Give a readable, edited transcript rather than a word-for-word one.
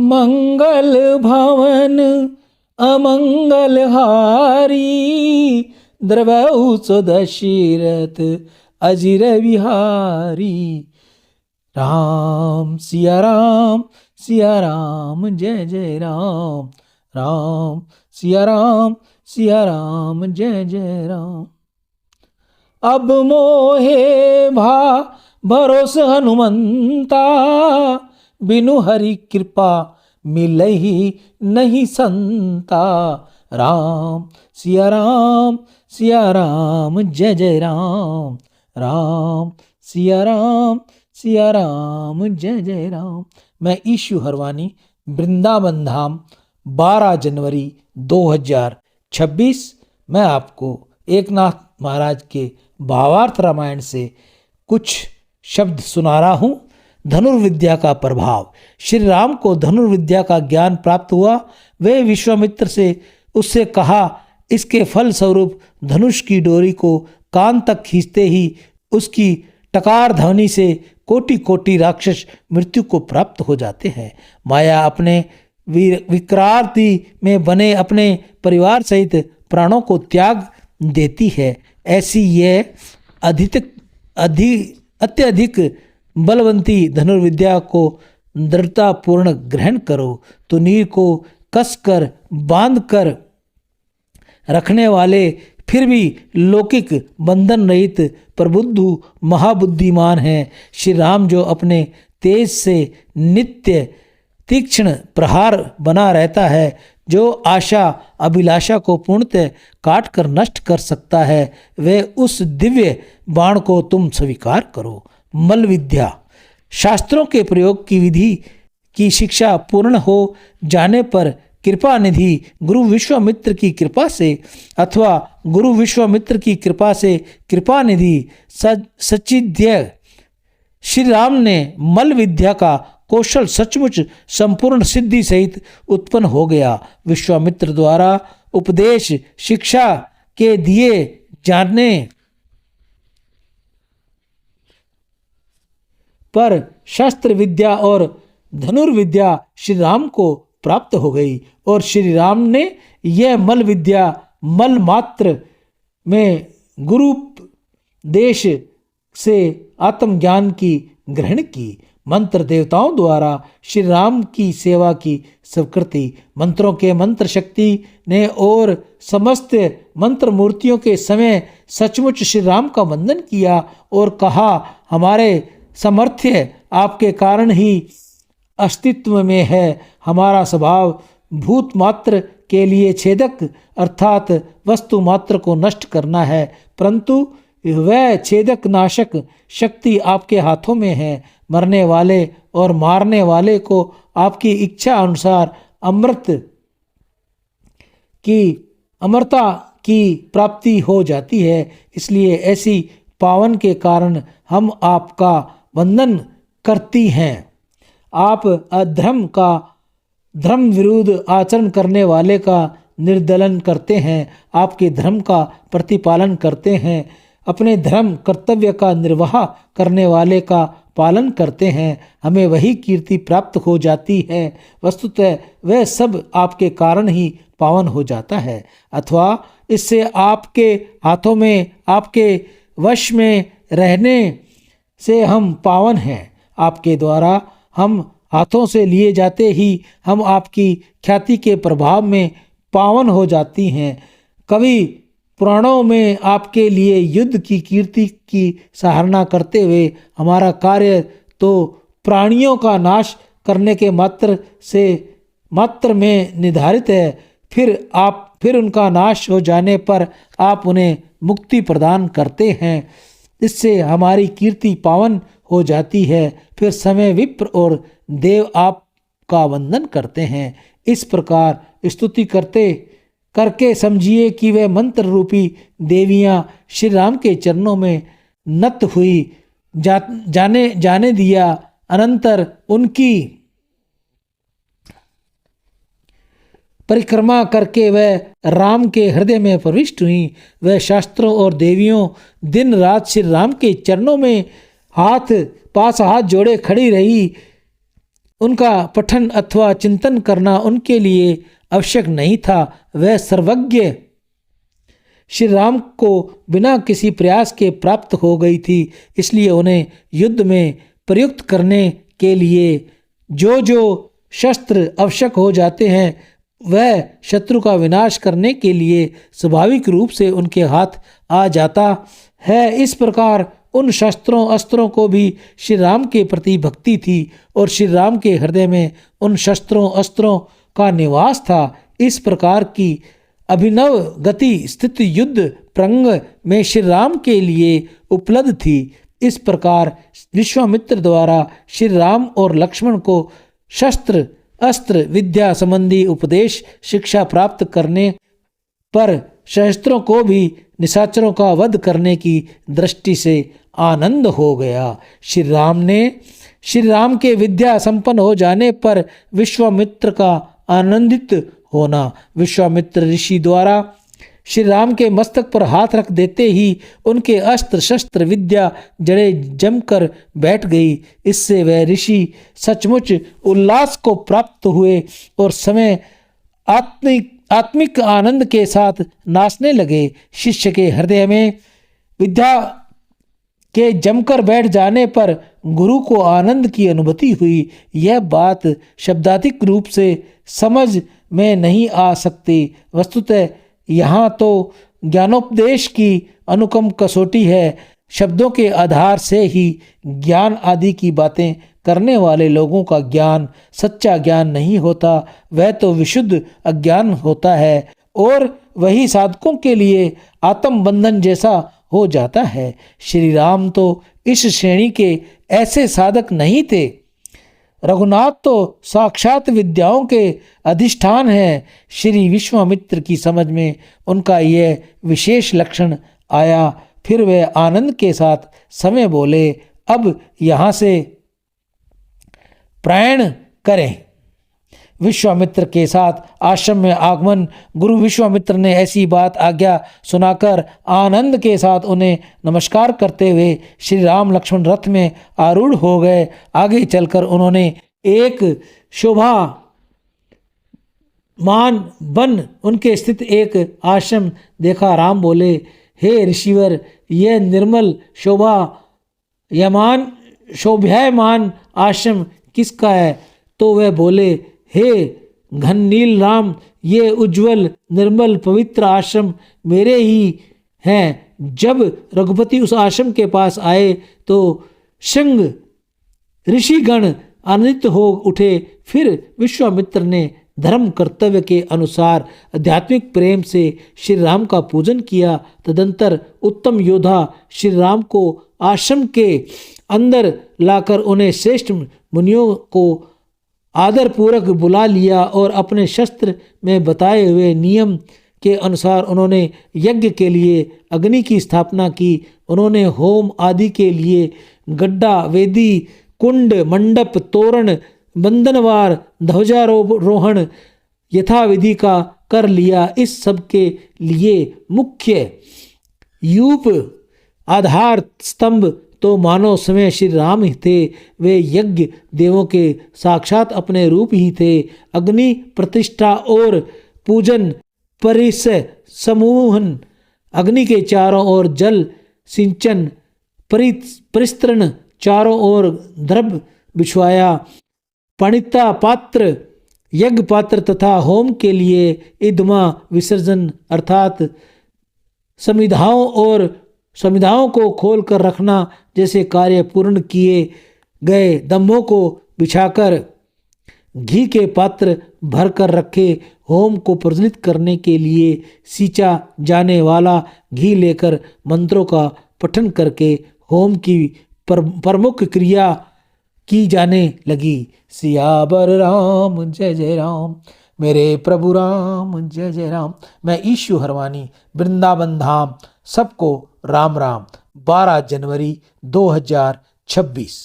मंगल भवन अमंगल हारी, द्रवहु सो दशरथ अजिर विहारी। राम सिया राम जय जय राम, राम सिया राम जय जय राम। अब मोहे भरोस हनुमंता, बिनु हरि कृपा मिलहि नहीं संता। राम सिया राम जय जय राम, राम सिया राम जय जय राम। मैं ईशु हरवानी, वृंदावन धाम, 12 जनवरी 2026। मैं आपको एकनाथ महाराज के भावार्थ रामायण से कुछ शब्द सुना रहा हूँ। धनुर्विद्या का प्रभाव। श्री राम को धनुर्विद्या का ज्ञान प्राप्त हुआ। वे विश्वामित्र से उससे कहा, इसके फल स्वरूप धनुष की डोरी को कान तक खींचते ही उसकी टकार ध्वनि से कोटि कोटि राक्षस मृत्यु को प्राप्त हो जाते हैं। माया अपने विक्रांति में बने अपने परिवार सहित प्राणों को त्याग देती है। ऐसी यह अत्यधिक बलवंती धनुर्विद्या को दृढ़तापूर्ण ग्रहण करो तो नीर को कसकर बांध कर रखने वाले फिर भी लौकिक बंधन रहित प्रबुद्ध महाबुद्धिमान हैं। श्री राम जो अपने तेज से नित्य तीक्ष्ण प्रहार बना रहता है, जो आशा अभिलाषा को पूर्णतः काट कर नष्ट कर सकता है, वे उस दिव्य बाण को तुम स्वीकार करो। मल विद्या। शास्त्रों के प्रयोग की विधि की शिक्षा पूर्ण हो जाने पर कृपा निधि गुरु विश्वामित्र की कृपा से अथवा गुरु विश्वामित्र की कृपा से कृपा निधि सचिद्य श्री राम ने मल विद्या का कौशल सचमुच संपूर्ण सिद्धि सहित उत्पन्न हो गया। विश्वामित्र द्वारा उपदेश शिक्षा के दिए जाने पर शस्त्र विद्या और धनुर्विद्या श्री राम को प्राप्त हो गई और श्री राम ने यह मल विद्या मल मात्र में गुरु देश से आत्मज्ञान की ग्रहण की। मंत्र देवताओं द्वारा श्री राम की सेवा की स्वीकृति। मंत्रों के मंत्र शक्ति ने और समस्त मंत्र मूर्तियों के समय सचमुच श्री राम का वंदन किया और कहा, हमारे सामर्थ्य आपके कारण ही अस्तित्व में है। हमारा स्वभाव भूत मात्र के लिए छेदक अर्थात वस्तु मात्र को नष्ट करना है, परंतु वह छेदक नाशक शक्ति आपके हाथों में है। मरने वाले और मारने वाले को आपकी इच्छा अनुसार अमरता की प्राप्ति हो जाती है। इसलिए ऐसी पावन के कारण हम आपका वंदन करती हैं। आप अधर्म का धर्म विरुद्ध आचरण करने वाले का निर्दलन करते हैं, आपके धर्म का प्रतिपालन करते हैं, अपने धर्म कर्तव्य का निर्वाह करने वाले का पालन करते हैं। हमें वही कीर्ति प्राप्त हो जाती है। वस्तुतः वह सब आपके कारण ही पावन हो जाता है, अथवा इससे आपके हाथों में आपके वश में रहने से हम पावन हैं। आपके द्वारा हम हाथों से लिए जाते ही हम आपकी ख्याति के प्रभाव में पावन हो जाती हैं। कवि पुराणों में आपके लिए युद्ध की कीर्ति की सराहना करते हुए, हमारा कार्य तो प्राणियों का नाश करने के मात्र में निर्धारित है, फिर उनका नाश हो जाने पर आप उन्हें मुक्ति प्रदान करते हैं। इससे हमारी कीर्ति पावन हो जाती है। फिर समय विप्र और देव आपका वंदन करते हैं। इस प्रकार स्तुति करके समझिए कि वे मंत्र रूपी देवियां श्री राम के चरणों में नत हुई जाने दिया। अनंतर उनकी परिक्रमा करके वह राम के हृदय में प्रविष्ट हुई। वह शास्त्रों और देवियों दिन रात श्री राम के चरणों में हाथ जोड़े खड़ी रही। उनका पठन अथवा चिंतन करना उनके लिए आवश्यक नहीं था। वह सर्वज्ञ श्री राम को बिना किसी प्रयास के प्राप्त हो गई थी, इसलिए उन्हें युद्ध में प्रयुक्त करने के लिए जो जो शस्त्र आवश्यक हो जाते हैं वह शत्रु का विनाश करने के लिए स्वाभाविक रूप से उनके हाथ आ जाता है। इस प्रकार उन शस्त्रों अस्त्रों को भी श्री राम के प्रति भक्ति थी और श्री राम के हृदय में उन शस्त्रों अस्त्रों का निवास था। इस प्रकार की अभिनव गति स्थित युद्ध प्रंग में श्री राम के लिए उपलब्ध थी। इस प्रकार विश्वामित्र द्वारा श्री राम और लक्ष्मण को शस्त्र अस्त्र विद्या संबंधी उपदेश शिक्षा प्राप्त करने पर शस्त्रों को भी निशाचरों का वध करने की दृष्टि से आनंद हो गया। श्री राम के विद्या संपन्न हो जाने पर विश्वामित्र का आनंदित होना। विश्वामित्र ऋषि द्वारा श्री राम के मस्तक पर हाथ रख देते ही उनके अस्त्र शस्त्र विद्या जड़ें जमकर बैठ गई। इससे वह ऋषि सचमुच उल्लास को प्राप्त हुए और समय आत्मिक आनंद के साथ नाचने लगे। शिष्य के हृदय में विद्या के जमकर बैठ जाने पर गुरु को आनंद की अनुभूति हुई। यह बात शब्दातिक रूप से समझ में नहीं आ सकती। वस्तुतः यहाँ तो ज्ञानोपदेश की अनुकम कसौटी है। शब्दों के आधार से ही ज्ञान आदि की बातें करने वाले लोगों का ज्ञान सच्चा ज्ञान नहीं होता, वह तो विशुद्ध अज्ञान होता है और वही साधकों के लिए आत्म बंधन जैसा हो जाता है। श्री राम तो इस श्रेणी के ऐसे साधक नहीं थे। रघुनाथ तो साक्षात विद्याओं के अधिष्ठान हैं। श्री विश्वामित्र की समझ में उनका यह विशेष लक्षण आया। फिर वे आनंद के साथ समय बोले, अब यहाँ से प्रयाण करें। विश्वामित्र के साथ आश्रम में आगमन। गुरु विश्वामित्र ने ऐसी बात आज्ञा सुनाकर आनंद के साथ उन्हें नमस्कार करते हुए श्री राम लक्ष्मण रथ में आरूढ़ हो गए। आगे चलकर उन्होंने एक शोभा मान बन उनके स्थित एक आश्रम देखा। राम बोले, हे ऋषिवर, यह निर्मल शोभायमान आश्रम किसका है? तो वह बोले, हे घननील राम, ये उज्जवल निर्मल पवित्र आश्रम मेरे ही हैं। जब रघुपति उस आश्रम के पास आए तो शृंग ऋषिगण आनंदित हो उठे। फिर विश्वामित्र ने धर्म कर्तव्य के अनुसार आध्यात्मिक प्रेम से श्री राम का पूजन किया। तदंतर उत्तम योद्धा श्री राम को आश्रम के अंदर लाकर उन्हें श्रेष्ठ मुनियों को आदर पूर्वक बुला लिया और अपने शस्त्र में बताए हुए नियम के अनुसार उन्होंने यज्ञ के लिए अग्नि की स्थापना की। उन्होंने होम आदि के लिए गड्ढा, वेदी, कुंड, मंडप, तोरण, बंधनवार, ध्वजारोहण यथाविधि का कर लिया। इस सब के लिए मुख्य यूप आधार स्तंभ तो मानो स्वयं श्री राम ही थे। वे यज्ञ देवों के साक्षात अपने रूप ही थे। अग्नि प्रतिष्ठा और पूजन परिसय समूहन, अग्नि के चारों ओर जल सिंचन, परिस्तरण, चारों ओर द्रव्य बिछवाया, पणिता पात्र, यज्ञ पात्र तथा होम के लिए इदमा विसर्जन अर्थात समिधाओं को खोल कर रखना जैसे कार्य पूर्ण किए गए। दम्भों को बिछाकर घी के पात्र भर कर रखे। होम को प्रज्वलित करने के लिए सींचा जाने वाला घी लेकर मंत्रों का पठन करके होम की प्रमुख क्रिया की जाने लगी। सियावर राम जय जय राम, मेरे प्रभु राम जय जय राम। मैं ईशु हरवानी, वृंदावन धाम। सबको राम राम। 12 जनवरी 2026।